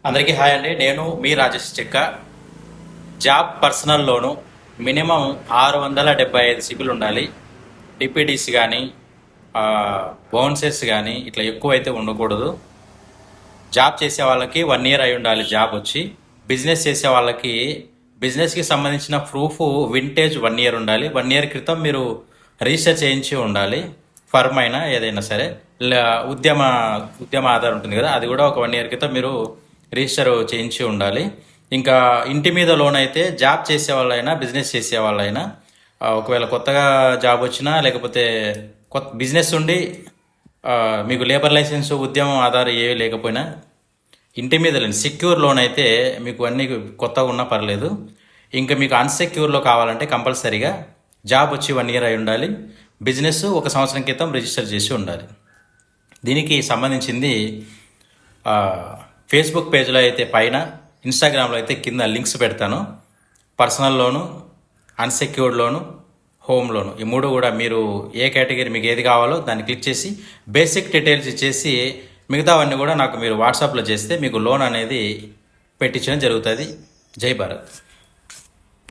అందరికీ హాయ్ అండి. నేను మీ రాజేష్ చెక్క. Job personal loan minimum 675 CIBIL ఉండాలి. డిపిడిసి కానీ బౌన్సెస్ కానీ ఇట్లా ఎక్కువ అయితే ఉండకూడదు. జాబ్ చేసే వాళ్ళకి 1 ఇయర్ అయి ఉండాలి. జాబ్ వచ్చి బిజినెస్ చేసే వాళ్ళకి బిజినెస్కి సంబంధించిన ప్రూఫ్ వింటేజ్ 1 ఇయర్ ఉండాలి. 1 ఇయర్ క్రితం మీరు రిజిస్టర్ చేయించి ఉండాలి. ఫర్మ్ అయినా ఏదైనా సరే, ఉద్యమ ఆధార్ ఉంటుంది కదా, అది కూడా ఒక 1 ఇయర్ క్రితం మీరు రిజిస్టర్ చేయించి ఉండాలి. ఇంకా ఇంటి మీద లోన్ అయితే జాబ్ చేసే వాళ్ళైనా బిజినెస్ చేసే వాళ్ళైనా ఒకవేళ కొత్తగా జాబ్ వచ్చినా లేకపోతే కొత్త బిజినెస్ ఉండి మీకు లేబర్ లైసెన్స్ ఉద్యమం ఆధార్ ఏవి లేకపోయినా ఇంటి మీద లేని సెక్యూర్ లోన్ అయితే మీకు అన్నీ కొత్తగా ఉన్నా పర్లేదు. ఇంకా మీకు అన్సెక్యూర్లో కావాలంటే కంపల్సరీగా జాబ్ వచ్చి 1 ఇయర్ అయి ఉండాలి. బిజినెస్ 1 సంవత్సరం క్రితం రిజిస్టర్ చేసి ఉండాలి. దీనికి సంబంధించింది ఫేస్బుక్ పేజ్లో అయితే పైన, ఇన్స్టాగ్రామ్లో అయితే కింద లింక్స్ పెడతాను. పర్సనల్ లోను, అన్సెక్యూర్డ్ లోను, హోమ్ లోను, ఈ 3 కూడా మీరు ఏ కేటగిరీ మీకు ఏది కావాలో దాన్ని క్లిక్ చేసి బేసిక్ డీటెయిల్స్ ఇచ్చేసి మిగతావన్నీ కూడా నాకు మీరు వాట్సాప్లో చేస్తే మీకు లోన్ అనేది పెట్టించడం జరుగుతుంది. జై భారత్.